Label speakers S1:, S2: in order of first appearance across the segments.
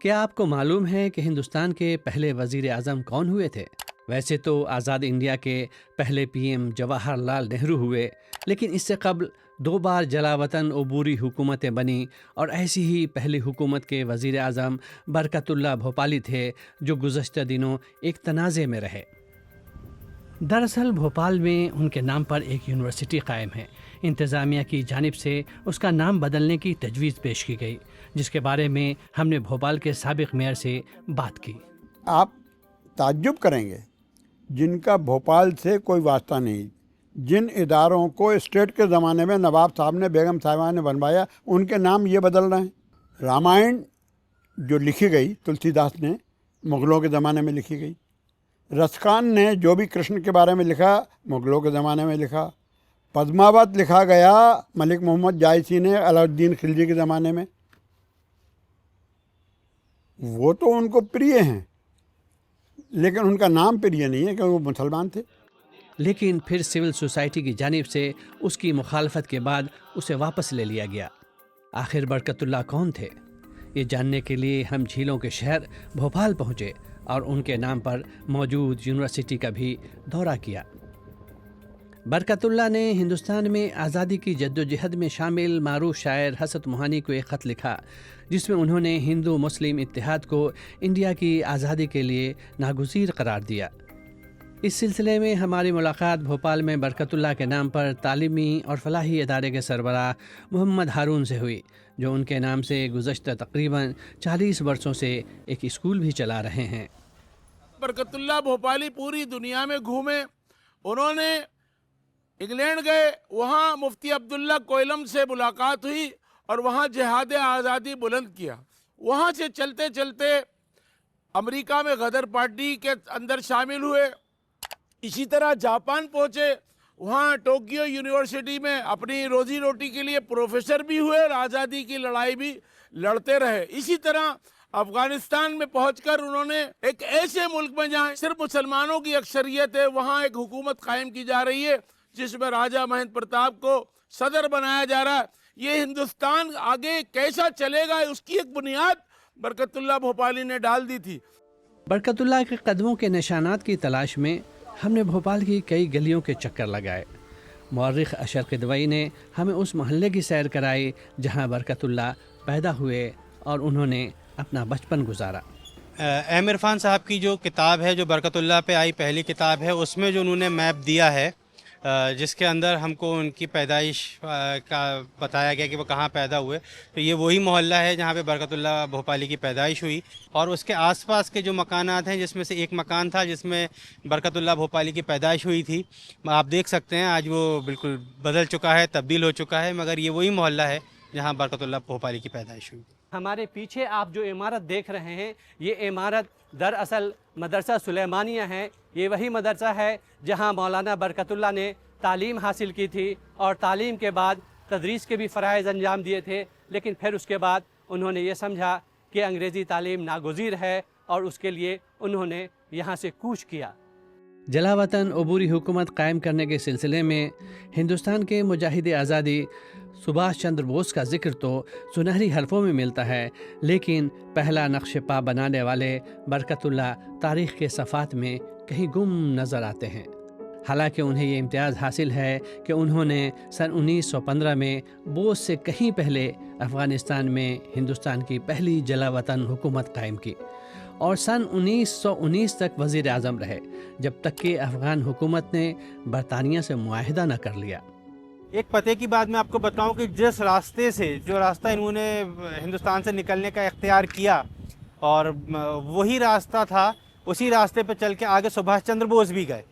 S1: کیا آپ کو معلوم ہے کہ ہندوستان کے پہلے وزیر اعظم کون ہوئے تھے؟ ویسے تو آزاد انڈیا کے پہلے پی ایم جواہر لال نہرو ہوئے، لیکن اس سے قبل 2 بار جلا وطن عبوری حکومتیں بنیں، اور ایسی ہی پہلی حکومت کے وزیر اعظم برکت اللہ بھوپالی تھے، جو گزشتہ دنوں ایک تنازع میں رہے۔ دراصل بھوپال میں ان کے نام پر ایک یونیورسٹی قائم ہے۔ انتظامیہ کی جانب سے اس کا نام بدلنے کی تجویز پیش کی گئی، جس کے بارے میں ہم نے بھوپال کے سابق میئر سے بات کی۔
S2: آپ تعجب کریں گے، جن کا بھوپال سے کوئی واسطہ نہیں، جن اداروں کو اسٹیٹ کے زمانے میں نواب صاحب نے، بیگم صاحبہ نے بنوایا، ان کے نام یہ بدل رہے ہیں۔ رامائن جو لکھی گئی تلسی داس نے، مغلوں کے زمانے میں لکھی گئی۔ رسکان نے جو بھی کرشن کے بارے میں لکھا، مغلوں کے زمانے میں لکھا۔ پدماوت لکھا گیا ملک محمد جائسی نے علاؤالدین خلجی کے زمانے میں۔ وہ تو ان کو پریہ ہیں، لیکن ان کا نام پریہ نہیں ہے، کہ وہ مسلمان تھے۔
S1: لیکن پھر سول سوسائٹی کی جانب سے اس کی مخالفت کے بعد اسے واپس لے لیا گیا۔ آخر برکت اللہ کون تھے؟ یہ جاننے کے لیے ہم جھیلوں کے شہر بھوپال پہنچے اور ان کے نام پر موجود یونیورسٹی کا بھی دورہ کیا۔ برکت اللہ نے ہندوستان میں آزادی کی جدوجہد میں شامل معروف شاعر حسرت موہانی کو ایک خط لکھا، جس میں انہوں نے ہندو مسلم اتحاد کو انڈیا کی آزادی کے لیے ناگزیر قرار دیا۔ اس سلسلے میں ہماری ملاقات بھوپال میں برکت اللہ کے نام پر تعلیمی اور فلاحی ادارے کے سربراہ محمد ہارون سے ہوئی، جو ان کے نام سے گزشتہ تقریباً 40 برسوں سے ایک اسکول بھی چلا رہے ہیں۔
S3: برکت اللہ بھوپالی پوری دنیا میں گھومے، انہوں نے انگلینڈ گئے، وہاں مفتی عبداللہ کوئلم سے ملاقات ہوئی اور وہاں جہاد آزادی بلند کیا۔ وہاں سے چلتے چلتے امریکہ میں غدر پارٹی کے اندر شامل ہوئے، اسی طرح جاپان پہنچے، وہاں ٹوکیو یونیورسٹی میں اپنی روزی روٹی کے لیے پروفیسر بھی ہوئے اور آزادی کی لڑائی بھی لڑتے رہے۔ اسی طرح افغانستان میں پہنچ کر انہوں نے ایک ایسے ملک میں جہاں صرف مسلمانوں کی اکثریت ہے، وہاں ایک حکومت قائم کی جا رہی ہے جس میں راجہ مہندر پرتاپ کو صدر بنایا جا رہا ہے۔ یہ ہندوستان آگے کیسا چلے گا، اس کی ایک بنیاد برکت اللہ بھوپالی نے ڈال دی تھی۔
S1: برکت اللہ کے قدموں کے نشانات کی تلاش میں ہم نے بھوپال کی کئی گلیوں کے چکر لگائے۔ مورخ اشر قدوئی نے ہمیں اس محلے کی سیر کرائی جہاں برکت اللہ پیدا ہوئے اور انہوں نے اپنا بچپن گزارا۔
S4: احمد عرفان صاحب کی جو کتاب ہے، جو برکت اللہ پہ آئی پہلی کتاب ہے، اس میں جو انہوں نے میپ دیا ہے، جس کے اندر ہم کو ان کی پیدائش کا بتایا گیا کہ وہ کہاں پیدا ہوئے، تو یہ وہی محلہ ہے جہاں پہ برکت اللہ بھوپالی کی پیدائش ہوئی، اور اس کے آس پاس کے جو مکانات ہیں، جس میں سے ایک مکان تھا جس میں برکت اللہ بھوپالی کی پیدائش ہوئی تھی، آپ دیکھ سکتے ہیں آج وہ بالکل بدل چکا ہے، تبدیل ہو چکا ہے، مگر یہ وہی محلہ ہے جہاں برکت اللہ بھوپالی کی پیدائش ہوئی۔
S1: ہمارے پیچھے آپ جو عمارت دیکھ رہے ہیں، یہ عمارت دراصل مدرسہ سلیمانیہ ہے۔ یہ وہی مدرسہ ہے جہاں مولانا برکت اللہ نے تعلیم حاصل کی تھی اور تعلیم کے بعد تدریس کے بھی فرائض انجام دیے تھے، لیکن پھر اس کے بعد انہوں نے یہ سمجھا کہ انگریزی تعلیم ناگزیر ہے اور اس کے لیے انہوں نے یہاں سے کوچ کیا۔ جلا وطن عبوری حکومت قائم کرنے کے سلسلے میں ہندوستان کے مجاہد آزادی سبھاش چندر بوس کا ذکر تو سنہری حرفوں میں ملتا ہے، لیکن پہلا نقش پا بنانے والے برکت اللہ تاریخ کے صفحات میں کہیں گم نظر آتے ہیں۔ حالانکہ انہیں یہ امتیاز حاصل ہے کہ انہوں نے سن 1915 میں بوس سے کہیں پہلے افغانستان میں ہندوستان کی پہلی جلا وطن حکومت قائم کی اور سن 1919 تک وزیر اعظم رہے، جب تک کہ افغان حکومت نے برطانیہ سے معاہدہ نہ کر لیا۔
S4: ایک پتے کی بات میں آپ کو بتاؤں کہ جس راستے سے، جو راستہ انہوں نے ہندوستان سے نکلنے کا اختیار کیا، اور وہی راستہ تھا، اسی راستے پہ چل کے آگے سبھاش چندر بوس بھی گئے۔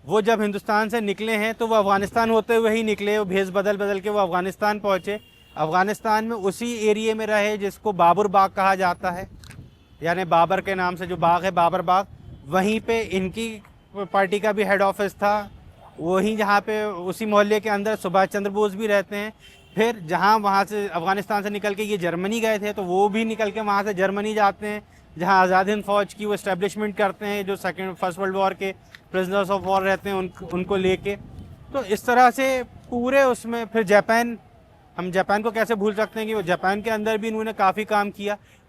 S4: وہ جب ہندوستان سے نکلے ہیں تو وہ افغانستان ہوتے ہوئے ہی نکلے، وہ بھیس بدل کے وہ افغانستان پہنچے۔ افغانستان میں اسی ایریے میں رہے جس کو بابر باغ کہا جاتا ہے، یعنی بابر کے نام سے جو باغ ہے، بابر باغ، وہیں پہ ان کی پارٹی کا بھی ہیڈ آفس تھا، وہیں جہاں پہ اسی محلے کے اندر سبھاش چندر بوس بھی رہتے ہیں۔ پھر جہاں وہاں سے افغانستان سے نکل کے یہ جرمنی گئے تھے، تو وہ بھی نکل کے وہاں سے جرمنی جاتے ہیں، جہاں آزاد ہند فوج کی وہ اسٹیبلشمنٹ کرتے ہیں، جو فرسٹ ورلڈ وار کے پرزنرز آف وار رہتے ہیں ان کو لے کے۔ تو اس طرح سے پورے اس میں پھر جاپان، ہم جاپان کو کیسے بھول سکتے ہیں کہ وہ جاپان کے اندر بھی انہوں نے کافی کام کیا۔